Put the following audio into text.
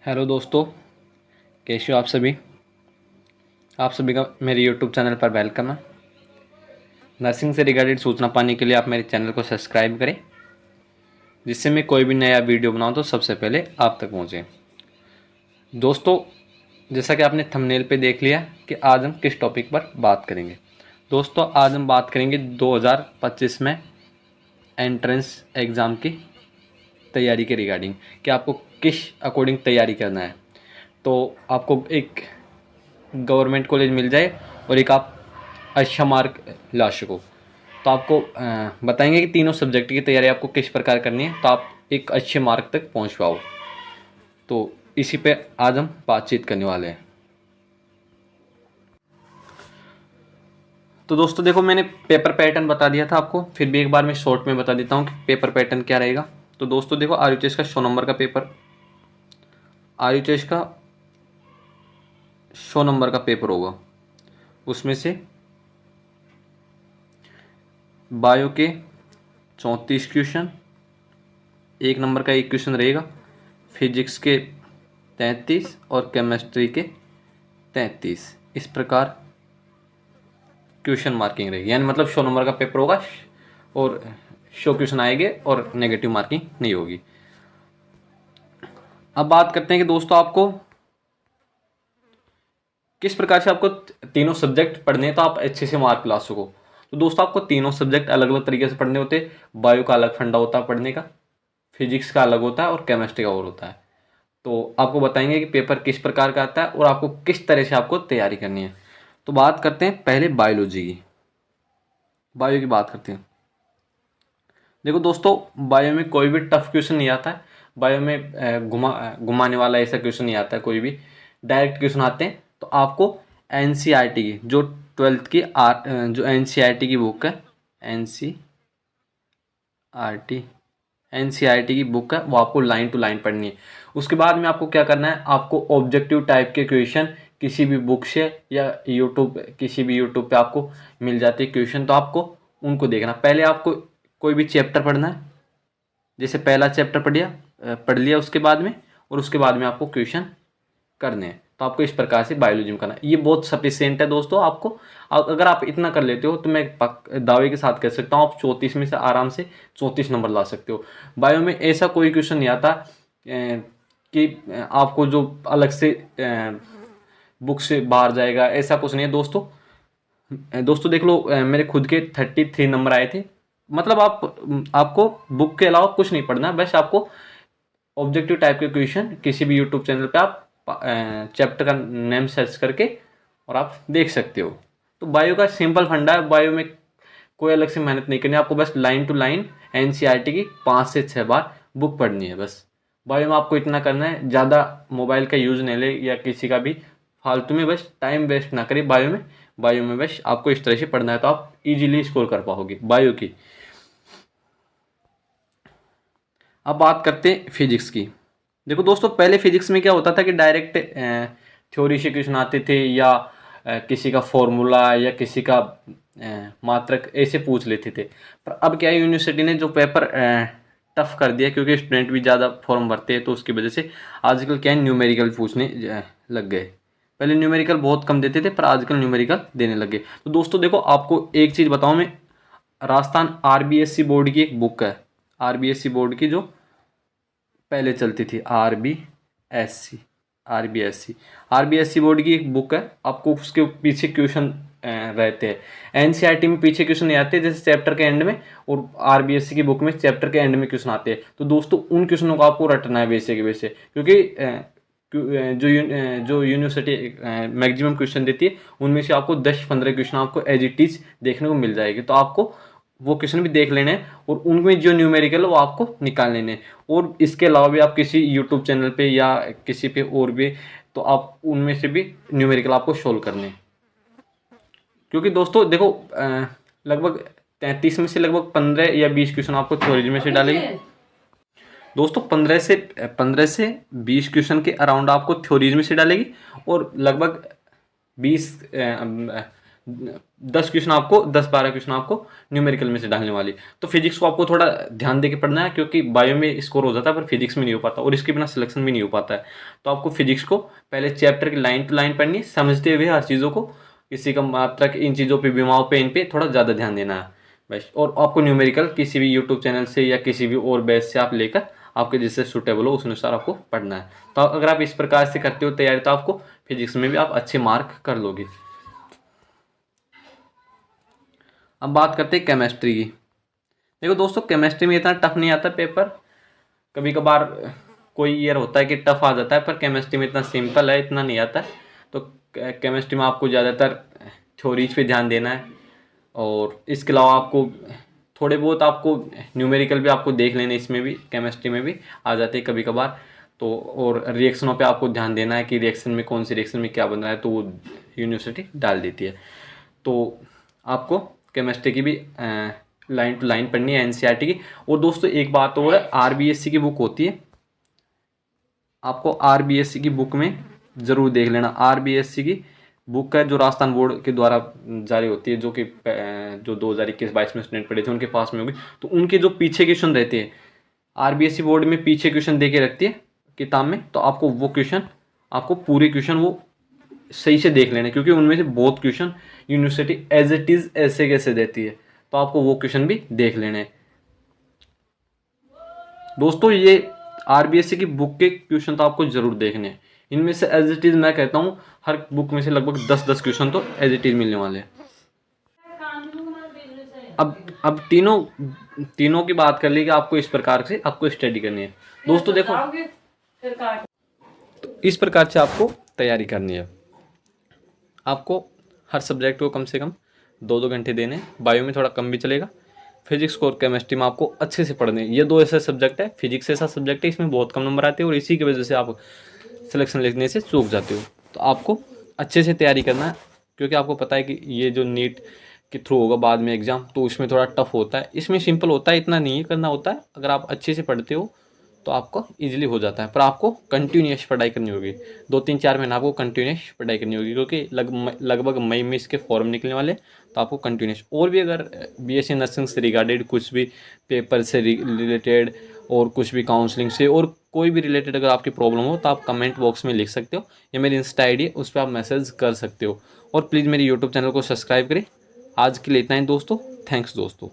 Hello दोस्तों, कैसे हो आप सभी। आप सभी का मेरे यूट्यूब चैनल पर वेलकम है। नर्सिंग से रिगार्डेड सूचना पाने के लिए आप मेरे चैनल को सब्सक्राइब करें, जिससे मैं कोई भी नया वीडियो बनाऊं तो सबसे पहले आप तक पहुंचे। दोस्तों, जैसा कि आपने थंबनेल पे देख लिया कि आज हम किस टॉपिक पर बात करेंगे। दोस्तों, आज हम बात करेंगे 2025 में एंट्रेंस एग्ज़ाम की तैयारी के रिगार्डिंग कि आपको किस अकॉर्डिंग तैयारी करना है। तो आपको एक गवर्नमेंट कॉलेज मिल जाए और एक आप अच्छा मार्क ला सको, तो आपको बताएंगे कि तीनों सब्जेक्ट की तैयारी आपको किस प्रकार करनी है तो आप एक अच्छे मार्क तक पहुंच पाओ। तो इसी पे आज हम बातचीत करने वाले हैं। तो दोस्तों देखो, मैंने पेपर पैटर्न बता दिया था आपको, फिर भी एक बार मैं शॉर्ट में बता देता हूँ कि पेपर पैटर्न क्या रहेगा। तो दोस्तों देखो, आरयूटीएस का 100 नंबर का पेपर, आरयूटीएस का 100 नंबर का पेपर होगा। उसमें से बायो के 34 क्वेश्चन, 1 नंबर का एक क्वेश्चन रहेगा, फिजिक्स के 33 और केमिस्ट्री के 33। इस प्रकार क्वेश्चन मार्किंग रहेगी, यानी मतलब 100 नंबर का पेपर होगा और 100 क्वेश्चन आएंगे और नेगेटिव मार्किंग नहीं होगी। अब बात करते हैं कि दोस्तों आपको किस प्रकार से आपको तीनों सब्जेक्ट पढ़ने हैं तो आप अच्छे से मार्क ला सको। तो दोस्तों आपको तीनों सब्जेक्ट अलग अलग तरीके से पढ़ने होते हैं। बायो का अलग फंडा होता है पढ़ने का, फिजिक्स का अलग होता है और केमिस्ट्री का और होता है। तो आपको बताएंगे कि पेपर किस प्रकार का आता है और आपको किस तरह से आपको तैयारी करनी है। तो बात करते हैं पहले बायोलॉजी की, बायो की बात करते हैं। देखो दोस्तों, बायो में कोई भी टफ क्वेश्चन नहीं आता है। बायो में घुमाने वाला ऐसा क्वेश्चन नहीं आता है, कोई भी डायरेक्ट क्वेश्चन आते हैं। तो आपको एनसीईआरटी की जो 12th की जो एनसीईआरटी की बुक है, एनसीईआरटी एनसीईआरटी की बुक है, वो आपको लाइन टू लाइन पढ़नी है। उसके बाद में आपको क्या करना है, आपको ऑब्जेक्टिव टाइप के क्वेश्चन किसी भी बुक से या यूट्यूब, किसी भी यूट्यूब पे आपको मिल जाते हैं क्वेश्चन, तो आपको उनको देखना। पहले आपको कोई भी चैप्टर पढ़ना है, जैसे पहला चैप्टर पढ़ लिया उसके बाद में, और उसके बाद में आपको क्वेश्चन करने हैं। तो आपको इस प्रकार से बायोलॉजी में करना है। ये बहुत सफिशियंट है दोस्तों आपको। अगर आप इतना कर लेते हो तो मैं दावे के साथ कह सकता हूँ आप 34 में से आराम से 34 नंबर ला सकते हो। बायो में ऐसा कोई क्वेश्चन नहीं आता कि आपको जो अलग से बुक से बाहर जाएगा, ऐसा कुछ नहीं है दोस्तों। दोस्तों देख लो, मेरे खुद के 33 नंबर आए थे। मतलब आपको बुक के अलावा कुछ नहीं पढ़ना, बस आपको ऑब्जेक्टिव टाइप के क्वेश्चन किसी भी यूट्यूब चैनल पे आप चैप्टर का नेम सर्च करके और आप देख सकते हो। तो बायो का सिंपल फंडा है, बायो में कोई अलग से मेहनत नहीं करनी, आपको बस लाइन टू लाइन एनसीईआरटी की 5 से 6 बार बुक पढ़नी है बस। बायो में आपको इतना करना है, ज़्यादा मोबाइल का यूज़ नहीं ले या किसी का भी फालतू में बस टाइम वेस्ट ना करें बायो में बस आपको इस तरह से पढ़ना है तो आप इजीली स्कोर कर पाओगे बायो की। अब बात करते हैं फिजिक्स की। देखो दोस्तों, पहले फिजिक्स में क्या होता था कि डायरेक्ट थ्योरी से क्वेश्चन आते थे, या किसी का फॉर्मूला या किसी का मात्रक ऐसे पूछ लेते थे। पर अब क्या है, यूनिवर्सिटी ने जो पेपर टफ कर दिया, क्योंकि स्टूडेंट भी ज़्यादा फॉर्म भरते हैं, तो उसकी वजह से आजकल क्या है, न्यूमेरिकल पूछने लग गए। पहले न्यूमेरिकल बहुत कम देते थे, पर आजकल न्यूमेरिकल देने लग गए। तो दोस्तों देखो, आपको एक चीज़ बताऊँ मैं, राजस्थान आरबीएससी बोर्ड की एक बुक है, आरबीएससी बोर्ड की जो पहले चलती थी, आरबीएससी बोर्ड की एक बुक है। आपको उसके पीछे क्वेश्चन रहते हैं। एनसीईआरटी में पीछे क्वेश्चन नहीं आते, जैसे चैप्टर के एंड में, और आरबीएससी की बुक में चैप्टर के एंड में क्वेश्चन आते हैं। तो दोस्तों उन क्वेश्चनों को आपको रटना है वैसे के वैसे, क्योंकि जो यूनिवर्सिटी मैक्सिमम क्वेश्चन देती है, उनमें से आपको 10-15 क्वेश्चन आपको एज इट इज देखने को मिल जाएगी। तो आपको वो क्वेश्चन भी देख लेने हैं और उनमें जो न्यूमेरिकल है वो आपको निकाल लेने हैं। और इसके अलावा भी आप किसी यूट्यूब चैनल पे या किसी पे और भी, तो आप उनमें से भी न्यूमेरिकल आपको सोल्व करने हैं। क्योंकि दोस्तों देखो, लगभग 33 में से लगभग 15 या 20 क्वेश्चन आपको थ्योरी में से डालेंगे। दोस्तों 15 से 20 क्वेश्चन के अराउंड आपको थ्योरीज में से डालेगी, और लगभग 20 10 क्वेश्चन आपको 10-12 क्वेश्चन आपको न्यूमेरिकल में से डालने वाली। तो फिजिक्स को आपको थोड़ा ध्यान दे के पढ़ना है, क्योंकि बायो में स्कोर हो जाता है पर फिजिक्स में नहीं हो पाता, और इसके बिना सिलेक्शन भी नहीं हो पाता है। तो आपको फिजिक्स को पहले चैप्टर की लाइन टू लाइन पढ़नी है, समझते हुए हर चीज़ों को, किसी का मात्रक इन चीज़ों पे, विमाओं पे, इन पे थोड़ा ज़्यादा ध्यान देना है बस। और आपको न्यूमेरिकल किसी भी यूट्यूब चैनल से या किसी भी और बैच से आप लेकर आपके जिससे सूटेबल हो उस अनुसार आपको पढ़ना है। तो अगर आप इस प्रकार से करते हो तैयारी, तो आपको फिजिक्स में भी आप अच्छे मार्क कर लोगे। अब बात करते हैं केमिस्ट्री की। देखो दोस्तों, केमिस्ट्री में इतना टफ नहीं आता पेपर, कभी कभार कोई ईयर होता है कि टफ आ जाता है, पर केमिस्ट्री में इतना सिंपल है, इतना नहीं आता है। तो केमिस्ट्री में आपको ज़्यादातर थ्योरीज पे ध्यान देना है, और इसके अलावा आपको थोड़े बहुत आपको न्यूमेरिकल भी आपको देख लेने, इसमें भी केमिस्ट्री में भी आ जाते हैं कभी कभार। तो और रिएक्शनों पे आपको ध्यान देना है कि रिएक्शन में कौन सी रिएक्शन में क्या बन रहा है, तो वो यूनिवर्सिटी डाल देती है। तो आपको केमिस्ट्री की भी लाइन टू लाइन पढ़नी है एनसीईआरटी की। और दोस्तों एक बात और है, आरबीएससी की बुक होती है, आपको आरबीएससी की बुक में ज़रूर देख लेना। आरबीएससी की बुक है जो राजस्थान बोर्ड के द्वारा जारी होती है, जो कि जो 2021-22 में स्टूडेंट पढ़े थे उनके पास में होगी। तो उनके जो पीछे क्वेश्चन रहते हैं, आरबीएससी बोर्ड में पीछे क्वेश्चन दे के रखती है किताब में, तो आपको वो क्वेश्चन, आपको पूरे क्वेश्चन वो सही से देख लेना, क्योंकि उनमें से बहुत question university as it is ऐसे कैसे देती है, तो आपको वो क्वेश्चन भी देख लेने। दोस्तों ये आरबीएससी की बुक के क्वेश्चन तो आपको जरूर देखने हैं, इनमें से एज इट इज़ मैं कहता हूँ हर बुक में से लगभग 10-10 क्वेश्चन तो एज इट इज़ मिलने वाले हैं। अब तीनों की बात कर ली कि आपको इस प्रकार से आपको स्टडी करनी है। दोस्तों देखो, तो इस प्रकार से आपको तैयारी करनी है। आपको हर सब्जेक्ट को कम से कम 2-2 घंटे देने, बायो में थोड़ा कम भी चलेगा। फिजिक्स और केमिस्ट्री में आपको अच्छे से पढ़ने, ये दो ऐसे सब्जेक्ट है, फिजिक्स ऐसा सब्जेक्ट है इसमें बहुत कम नंबर आते हैं, और इसी की वजह से आप सिलेक्शन लिखने से चूक जाते हो। तो आपको अच्छे से तैयारी करना है, क्योंकि आपको पता है कि ये जो नीट के थ्रू होगा बाद में एग्ज़ाम, तो उसमें थोड़ा टफ होता है, इसमें सिंपल होता है, इतना नहीं करना होता है। अगर आप अच्छे से पढ़ते हो तो आपको इजीली हो जाता है, पर आपको कंटिन्यूस पढ़ाई करनी होगी। 2-3-4 महीना आपको कंटिन्यूस पढ़ाई करनी होगी, क्योंकि लगभग मई में इसके फॉर्म निकलने वाले, तो आपको कंटिन्यूस। और भी अगर बीएससी नर्सिंग से रिगार्डेड कुछ भी पेपर से रिलेटेड, और कुछ भी काउंसलिंग से, और कोई भी रिलेटेड अगर आपकी प्रॉब्लम हो, तो आप कमेंट बॉक्स में लिख सकते हो, या मेरी इंस्टा आई डी है उस पर आप मैसेज कर सकते हो। और प्लीज़ मेरे यूट्यूब चैनल को सब्सक्राइब करें। आज के लिए इतना ही दोस्तों, थैंक्स दोस्तों।